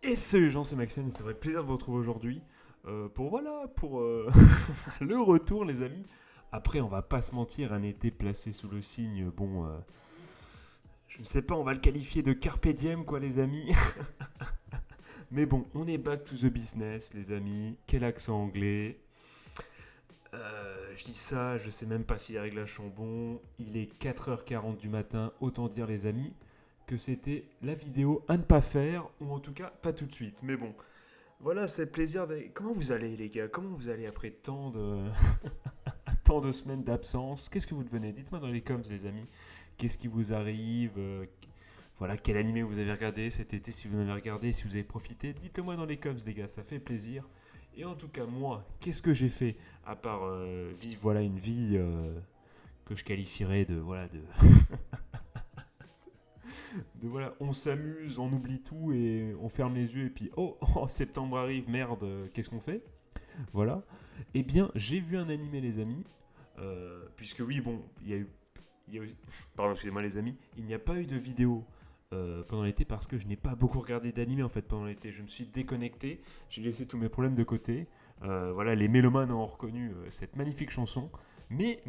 Et salut Jean, c'est Maxime, c'est un vrai plaisir de vous retrouver aujourd'hui pour le retour les amis. Après on va pas se mentir, un été placé sous le signe, je ne sais pas, on va le qualifier de carpe diem quoi les amis. Mais bon, on est back to the business les amis, quel accent anglais. Je dis ça, je sais même pas si les réglages sont bons. Il est 4h40 du matin, autant dire les amis que c'était la vidéo à ne pas faire, ou en tout cas pas tout de suite. Mais bon, voilà, c'est le plaisir. Comment vous allez, les gars? Comment vous allez après tant de semaines d'absence? Qu'est-ce que vous devenez? Dites-moi dans les coms, les amis. Qu'est-ce qui vous arrive? Voilà, quel animé vous avez regardé cet été? Si vous en avez regardé, si vous avez profité, dites-le moi dans les coms, les gars. Ça fait plaisir. Et en tout cas, moi, qu'est-ce que j'ai fait à part vivre voilà une vie que je qualifierais de voilà, on s'amuse, on oublie tout et on ferme les yeux et puis oh, septembre arrive, merde, qu'est-ce qu'on fait? Voilà. Eh bien, j'ai vu un animé, les amis. Puisque oui, bon, il y a eu- pardon, excusez-moi, les amis, il n'y a pas eu de vidéo pendant l'été parce que je n'ai pas beaucoup regardé d'animé en fait pendant l'été. Je me suis déconnecté, j'ai laissé tous mes problèmes de côté. Voilà, les mélomanes ont reconnu cette magnifique chanson. Mais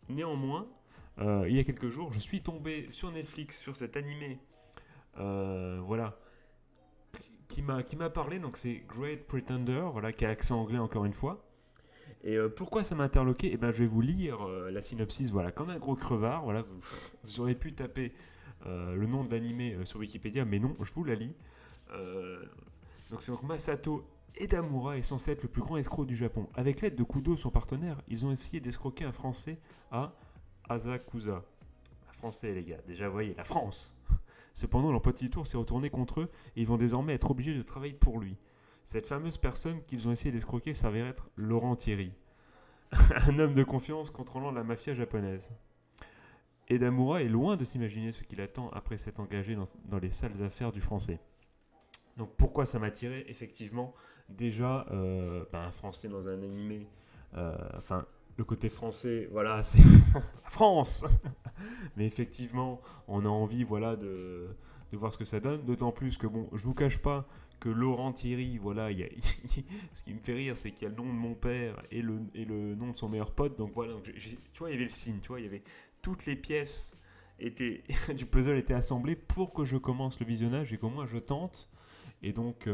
néanmoins, il y a quelques jours, je suis tombé sur Netflix sur cet animé. Voilà, qui m'a parlé, donc c'est Great Pretender, voilà, qui a l'accent anglais encore une fois. Et pourquoi ça m'a interloqué? Eh ben, je vais vous lire la synopsis, voilà, comme un gros crevard, voilà, vous auriez pu taper le nom de l'animé sur Wikipédia, mais non, je vous la lis. Euh, donc c'est donc Masato Edamura est censé être le plus grand escroc du Japon. Avec l'aide de Kudo, son partenaire, ils ont essayé d'escroquer un Français à Asakusa. Un Français, les gars, déjà, vous voyez, la France. Cependant, leur petit tour s'est retourné contre eux et ils vont désormais être obligés de travailler pour lui. Cette fameuse personne qu'ils ont essayé d'escroquer s'avère être Laurent Thierry, un homme de confiance contrôlant la mafia japonaise. Edamura est loin de s'imaginer ce qu'il attend après s'être engagé dans les sales affaires du français. Donc pourquoi ça m'a tiré? Effectivement, déjà, un français dans un animé, enfin, le côté français, voilà, c'est la France. Mais effectivement, on a envie, voilà, de voir ce que ça donne. D'autant plus que, bon, je vous cache pas que Laurent Thierry, voilà, ce qui me fait rire, c'est qu'il y a le nom de mon père et le nom de son meilleur pote. Donc voilà, donc tu vois, il y avait le signe, tu vois, il y avait toutes les pièces étaient, du puzzle étaient assemblées pour que je commence le visionnage et qu'au moins je tente. Et donc,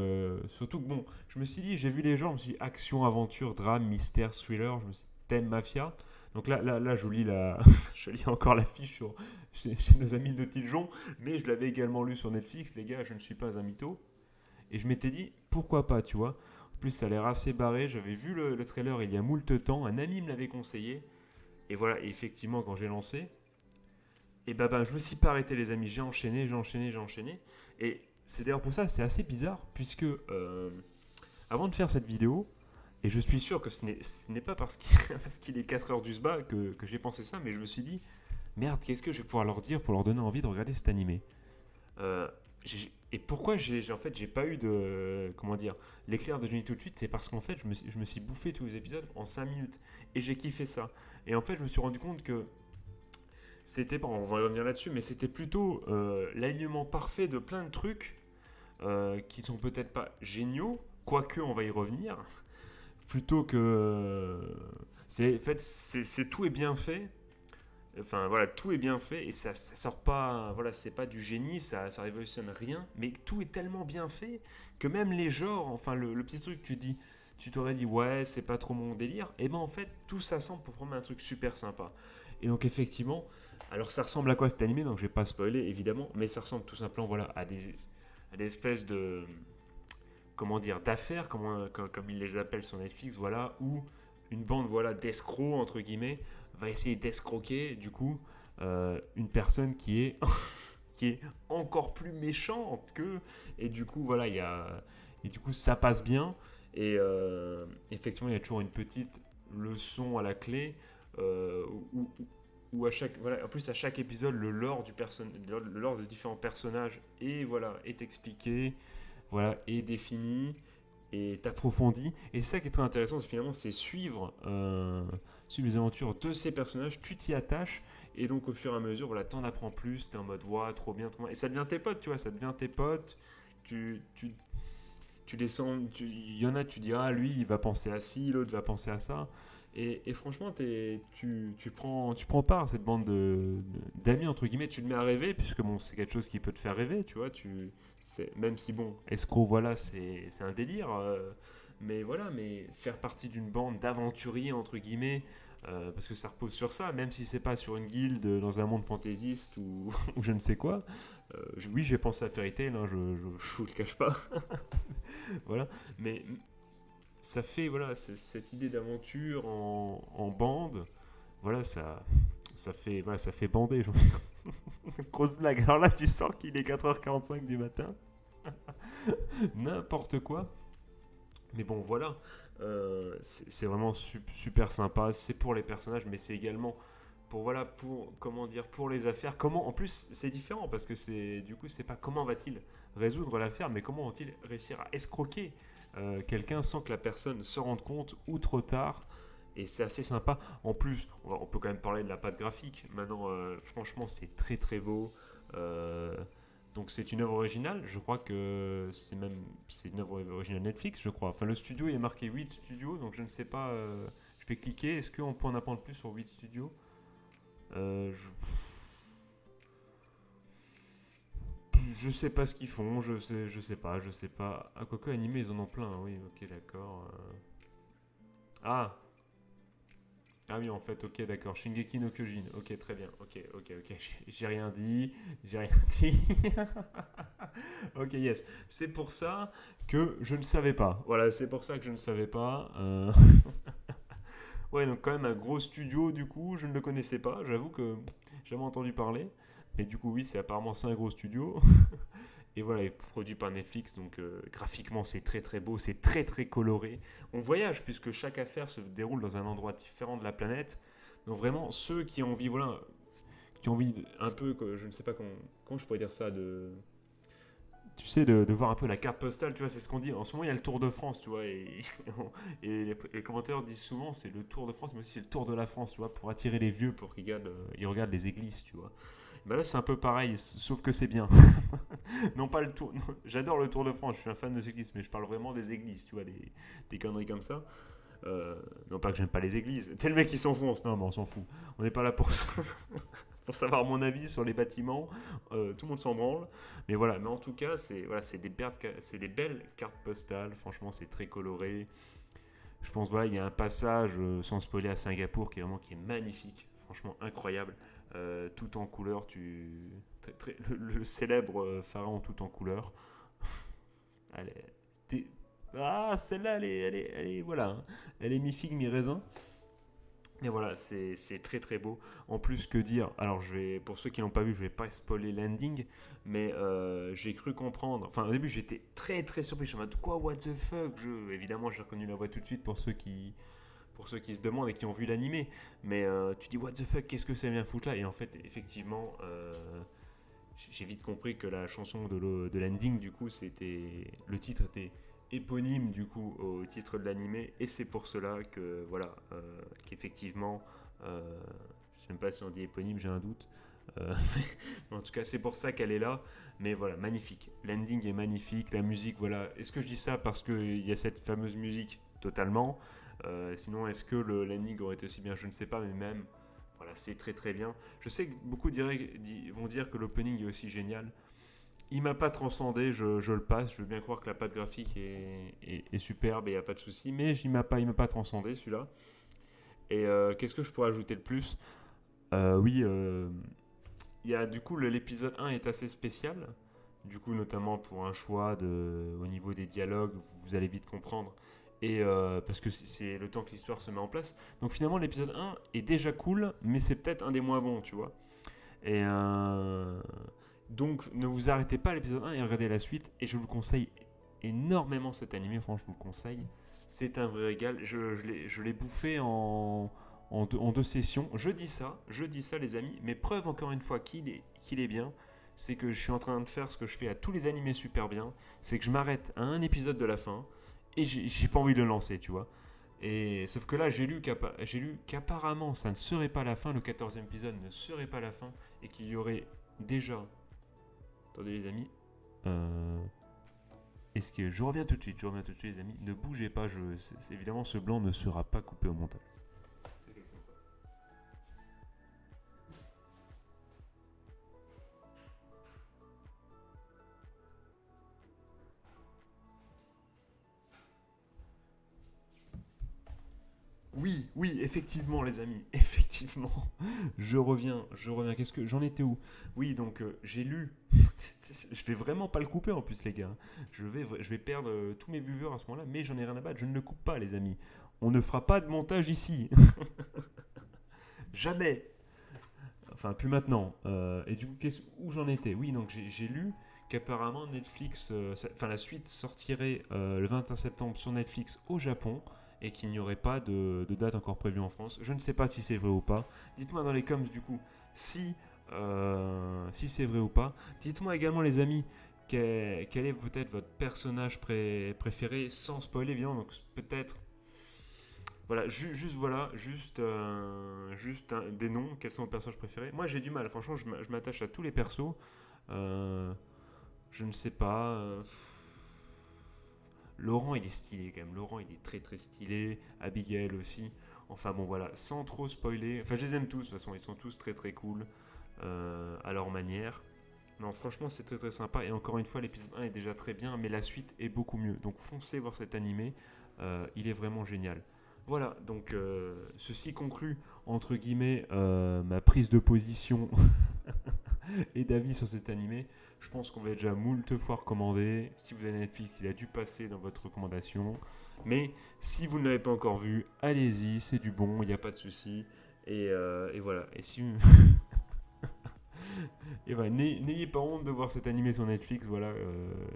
surtout que bon, je me suis dit, j'ai vu les genres, je me suis dit action, aventure, drame, mystère, thriller, je me suis dit, thème mafia. Donc là, je lis je lis encore la fiche chez nos amis de Tiljon, mais je l'avais également lu sur Netflix. Les gars, je ne suis pas un mytho. Et je m'étais dit, pourquoi pas, tu vois. En plus, ça a l'air assez barré. J'avais vu le trailer il y a moult temps. Un ami me l'avait conseillé. Et voilà, et effectivement, quand j'ai lancé, et je me suis pas arrêté, les amis. J'ai enchaîné, j'ai enchaîné, j'ai enchaîné. Et c'est d'ailleurs pour ça, c'est assez bizarre, puisque avant de faire cette vidéo, et je suis sûr que ce n'est pas parce qu'il est 4 heures du sba que j'ai pensé ça, mais je me suis dit, merde, qu'est-ce que je vais pouvoir leur dire pour leur donner envie de regarder cet animé? Euh, et pourquoi en fait, j'ai pas eu de. Comment dire? L'éclair de génie tout de suite, c'est parce qu'en fait, je me suis bouffé tous les épisodes en 5 minutes. Et j'ai kiffé ça. Et en fait, je me suis rendu compte que c'était. Bon, on va revenir là-dessus, mais c'était plutôt l'alignement parfait de plein de trucs qui sont peut-être pas géniaux, quoique on va y revenir, plutôt que. En fait, tout est bien fait. Enfin voilà, tout est bien fait et ça sort pas. Voilà, c'est pas du génie, ça révolutionne rien, mais tout est tellement bien fait que même les genres, enfin le petit truc que tu t'aurais dit ouais, c'est pas trop mon délire, et ben en fait, tout ça semble pour former un truc super sympa. Et donc effectivement, alors ça ressemble à quoi cet animé? Donc je vais pas spoiler évidemment, mais ça ressemble tout simplement voilà à des espèces de comment dire d'affaires comme ils les appellent sur Netflix, voilà, où une bande voilà d'escrocs entre guillemets va essayer d'escroquer du coup une personne qui est encore plus méchante que, et du coup voilà il y a et du coup ça passe bien. Et effectivement il y a toujours une petite leçon à la clé où à chaque voilà, en plus à chaque épisode le lore de différents personnages et voilà est expliqué, voilà est défini et t'approfondis. Et c'est ça qui est très intéressant, c'est finalement c'est suivre les aventures de ces personnages, tu t'y attaches, et donc au fur et à mesure, voilà, t'en apprends plus, t'es en mode, waouh, trop bien, trop bien. Et ça devient tes potes, tu vois, ça devient tes potes, tu, tu, tu les sens, il y en a, tu dis, ah, lui, il va penser à ci, l'autre va penser à ça. Et franchement, tu prends part à cette bande d'amis, entre guillemets, tu te mets à rêver, puisque bon, c'est quelque chose qui peut te faire rêver, tu vois. Même si, bon, escroc, voilà, c'est un délire. Mais voilà, mais faire partie d'une bande d'aventuriers, entre guillemets, parce que ça repose sur ça, même si c'est pas sur une guilde dans un monde fantaisiste ou, ou je ne sais quoi. Oui, j'ai pensé à Fairy Tail, hein, je vous le cache pas. Voilà, mais ça fait voilà cette idée d'aventure en bande, voilà ça fait bander. Genre. Grosse blague. Alors là, tu sens qu'il est 4h45 du matin, n'importe quoi. Mais bon, voilà, c'est vraiment super sympa. C'est pour les personnages, mais c'est également pour voilà pour comment dire pour les affaires. Comment en plus c'est différent parce que c'est du coup c'est pas comment va-t-il résoudre l'affaire, mais comment va-t-il réussir à escroquer quelqu'un sans que la personne se rende compte ou trop tard. Et c'est assez sympa. En plus, on peut quand même parler de la patte graphique. Maintenant, franchement, c'est très très beau. Euh, donc c'est une œuvre originale. Je crois que c'est une œuvre originale Netflix, je crois. Enfin, le studio il est marqué 8 studios, donc je ne sais pas. Je vais cliquer. Est-ce qu'on peut en apprendre plus sur 8 studios? Euh, je... je sais pas ce qu'ils font. Je sais pas. Ah, quoique animé, ils en ont plein. Oui, ok, d'accord. Ah oui, en fait, ok, d'accord. Shingeki no Kyojin. Ok, très bien. Ok. J'ai rien dit. J'ai rien dit. Ok, yes. C'est pour ça que je ne savais pas. Voilà, c'est pour ça que je ne savais pas. Ouais, donc quand même un gros studio, du coup, je ne le connaissais pas. J'avoue que j'ai jamais entendu parler. Mais du coup, oui, c'est un gros studio. Et voilà, il est produit par Netflix, donc graphiquement c'est très très beau, c'est très très coloré. On voyage puisque chaque affaire se déroule dans un endroit différent de la planète. Donc vraiment, ceux qui ont envie, voilà, qui ont envie un peu, je ne sais pas comment je pourrais dire ça, tu sais, de voir un peu la carte postale, tu vois, c'est ce qu'on dit. En ce moment, il y a le Tour de France, tu vois, et les commentateurs disent souvent c'est le Tour de France, mais aussi c'est le Tour de la France, tu vois, pour attirer les vieux, pour qu'ils ils regardent les églises, tu vois. Ben là, c'est un peu pareil, sauf que c'est bien. Non, pas le Tour. Non, j'adore le Tour de France, je suis un fan de cyclisme, mais je parle vraiment des églises, tu vois, des conneries comme ça. Non, pas que j'aime pas les églises. T'es le mec qui s'enfonce. Non, mais on s'en fout. On n'est pas là pour ça. Pour savoir mon avis sur les bâtiments. Tout le monde s'en branle. Mais voilà, mais en tout cas, c'est des belles cartes postales. Franchement, c'est très coloré. Je pense, voilà, il y a un passage, sans spoiler, à Singapour qui est magnifique. Franchement, incroyable. Tout en couleur. Le célèbre pharaon tout en couleur. Allez, ah, celle-là, voilà, hein. Elle est mi-figue, mi-raisin. Et voilà, c'est très très beau. En plus, que dire? Alors, pour ceux qui l'ont pas vu, je vais pas spoiler l'ending, mais j'ai cru comprendre. Enfin, au début, j'étais très très surpris. Je me suis dit, quoi, what the fuck? Évidemment, j'ai reconnu la voix tout de suite pour ceux qui se demandent et qui ont vu l'animé. Mais tu dis, what the fuck, qu'est-ce que ça vient foutre là? Et en fait, effectivement, j'ai vite compris que la chanson de l'ending, du coup, le titre était éponyme du coup au titre de l'animé, et c'est pour cela que voilà, qu'effectivement, je sais même pas si on dit éponyme, j'ai un doute. Euh, mais en tout cas, c'est pour ça qu'elle est là. Mais voilà, magnifique. L'ending est magnifique, la musique, voilà. Est-ce que je dis ça parce qu'il y a cette fameuse musique? Totalement. Sinon, est-ce que l'ending aurait été aussi bien? Je ne sais pas, mais même, voilà, c'est très très bien. Je sais que beaucoup vont dire que l'opening est aussi génial. Il m'a pas transcendé, je le passe. Je veux bien croire que la patte graphique est superbe et il n'y a pas de souci, mais il m'a pas transcendé celui-là. Et qu'est-ce que je pourrais ajouter de plus? Oui, il y a du coup l'épisode 1 est assez spécial. Du coup, notamment pour un choix au niveau des dialogues, vous allez vite comprendre. Et parce que c'est le temps que l'histoire se met en place. Donc finalement, l'épisode 1 est déjà cool, mais c'est peut-être un des moins bons, tu vois. Et donc, ne vous arrêtez pas à l'épisode 1 et regardez la suite. Et je vous conseille énormément cet animé, franchement, je vous le conseille. C'est un vrai régal. Je l'ai bouffé en deux sessions. Je dis ça, les amis. Mais preuve encore une fois qu'il est bien, c'est que je suis en train de faire ce que je fais à tous les animés super bien. C'est que je m'arrête à un épisode de la fin et j'ai pas envie de le lancer, tu vois. Et sauf que là, j'ai lu qu'apparemment, ça ne serait pas la fin, le 14e épisode ne serait pas la fin, et qu'il y aurait déjà... Attendez les amis. Euh, Est-ce que je reviens tout de suite, les amis. Ne bougez pas, évidemment ce blanc ne sera pas coupé au montage. Oui, effectivement, les amis, effectivement. Je reviens. Qu'est-ce que j'en étais où? Oui, donc j'ai lu. Je vais vraiment pas le couper en plus, les gars. Je vais perdre tous mes viewers à ce moment-là, mais j'en ai rien à battre. Je ne le coupe pas, les amis. On ne fera pas de montage ici. Jamais. Enfin, plus maintenant. Et du coup, où j'en étais? Oui, donc j'ai lu qu'apparemment Netflix, enfin la suite sortirait le 21 septembre sur Netflix au Japon et qu'il n'y aurait pas de date encore prévue en France. Je ne sais pas si c'est vrai ou pas. Dites-moi dans les coms du coup si c'est vrai ou pas. Dites-moi également les amis quel est peut-être votre personnage préféré sans spoiler évidemment. Donc peut-être voilà, juste des noms, quels sont vos personnages préférés. Moi j'ai du mal, franchement je m'attache à tous les persos. Euh, je ne sais pas. Laurent il est stylé quand même, Laurent il est très très stylé, Abigail aussi. Enfin bon voilà, sans trop spoiler. Enfin je les aime tous de toute façon, ils sont tous très très cool à leur manière. Non franchement c'est très très sympa et encore une fois l'épisode 1 est déjà très bien mais la suite est beaucoup mieux. Donc foncez voir cet animé, il est vraiment génial. Voilà, donc ceci conclut entre guillemets ma prise de position et d'avis sur cet animé. Je pense qu'on va déjà moult fois recommandé. Si vous avez Netflix, il a dû passer dans votre recommandation. Mais si vous ne l'avez pas encore vu, allez-y, c'est du bon, il n'y a pas de souci. Et voilà. Et voilà, n'ayez pas honte de voir cet animé sur Netflix. Voilà,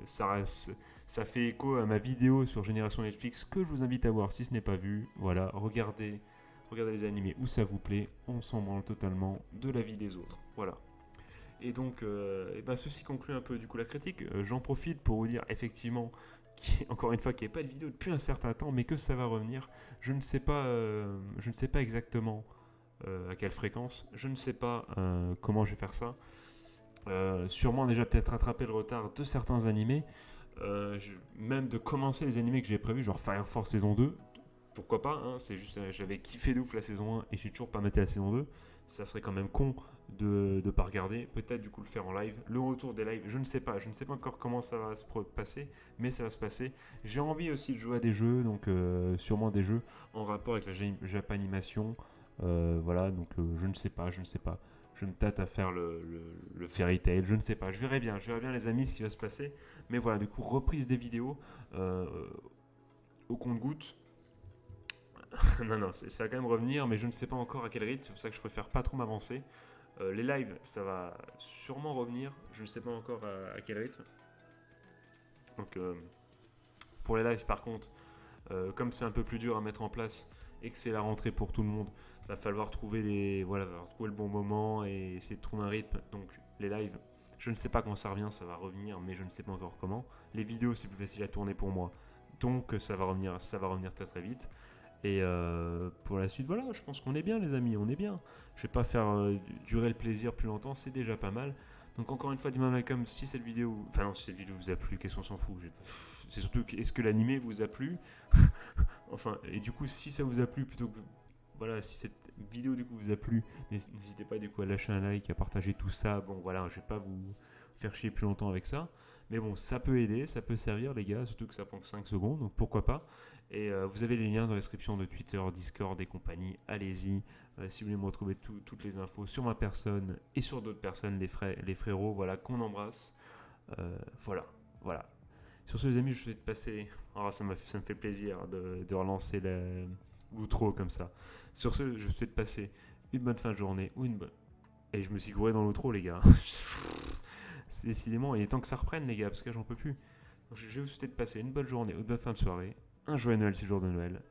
ça fait écho à ma vidéo sur Génération Netflix que je vous invite à voir si ce n'est pas vu. Voilà, regardez les animés où ça vous plaît. On s'en branle totalement de la vie des autres. Voilà. Et donc, ceci conclut un peu du coup la critique. J'en profite pour vous dire effectivement, encore une fois, qu'il n'y a pas de vidéo depuis un certain temps, mais que ça va revenir. Je ne sais pas exactement à quelle fréquence. Je ne sais pas comment je vais faire ça. Sûrement déjà peut-être rattraper le retard de certains animés. Même de commencer les animés que j'ai prévus, genre Fire Force saison 2. Pourquoi pas, hein, c'est juste, j'avais kiffé de ouf la saison 1 et j'ai toujours pas maté la saison 2. Ça serait quand même con de pas regarder. Peut-être du coup le faire en live. Le retour des lives, je ne sais pas. Je ne sais pas encore comment ça va se passer, mais ça va se passer. J'ai envie aussi de jouer à des jeux, donc sûrement des jeux en rapport avec la Japanimation. Voilà, donc je ne sais pas. Je me tâte à faire le Fairy Tail, je ne sais pas. Je verrai bien les amis ce qui va se passer. Mais voilà, du coup, reprise des vidéos au compte-gouttes. non, ça va quand même revenir, mais je ne sais pas encore à quel rythme. C'est pour ça que je préfère pas trop m'avancer. Les lives, ça va sûrement revenir. Je ne sais pas encore à quel rythme. Donc, pour les lives, par contre, comme c'est un peu plus dur à mettre en place et que c'est la rentrée pour tout le monde, va falloir trouver le bon moment et essayer de trouver un rythme. Donc, les lives, je ne sais pas quand ça revient, ça va revenir, mais je ne sais pas encore comment. Les vidéos, c'est plus facile à tourner pour moi. Donc, ça va revenir très très vite. Et pour la suite, voilà, je pense qu'on est bien, les amis, on est bien. Je vais pas faire durer le plaisir plus longtemps, c'est déjà pas mal. Donc encore une fois, dis-moi dans les coms si cette vidéo, enfin non, si cette vidéo vous a plu, qu'est-ce qu'on s'en fout. C'est surtout, est-ce que l'animé vous a plu? Enfin, et du coup, si ça vous a plu, plutôt que, voilà, si cette vidéo du coup vous a plu, n'hésitez pas du coup à lâcher un like, à partager tout ça. Bon voilà, je vais pas vous faire chier plus longtemps avec ça. Mais bon, ça peut aider, ça peut servir les gars, surtout que ça prend que 5 secondes, donc pourquoi pas. Et vous avez les liens dans la description de Twitter, Discord et compagnie, allez-y. Si vous voulez me retrouver toutes les infos sur ma personne et sur d'autres personnes, les frérots, voilà, qu'on embrasse. Voilà. Sur ce les amis, je vous souhaite passer, ça me fait plaisir de relancer l'outro comme ça. Sur ce, je vous souhaite passer une bonne fin de journée ou une bonne... Et je me suis gouré dans l'outro les gars. C'est décidément, il est temps que ça reprenne les gars, parce que j'en peux plus. Donc, je vais vous souhaiter de passer une bonne journée ou une bonne fin de soirée. Un joyeux Noël, c'est le jour de Noël.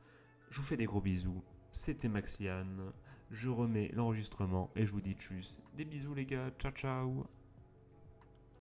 Je vous fais des gros bisous. C'était Maxiane. Je remets l'enregistrement et je vous dis tchuss. Des bisous les gars. Ciao ciao.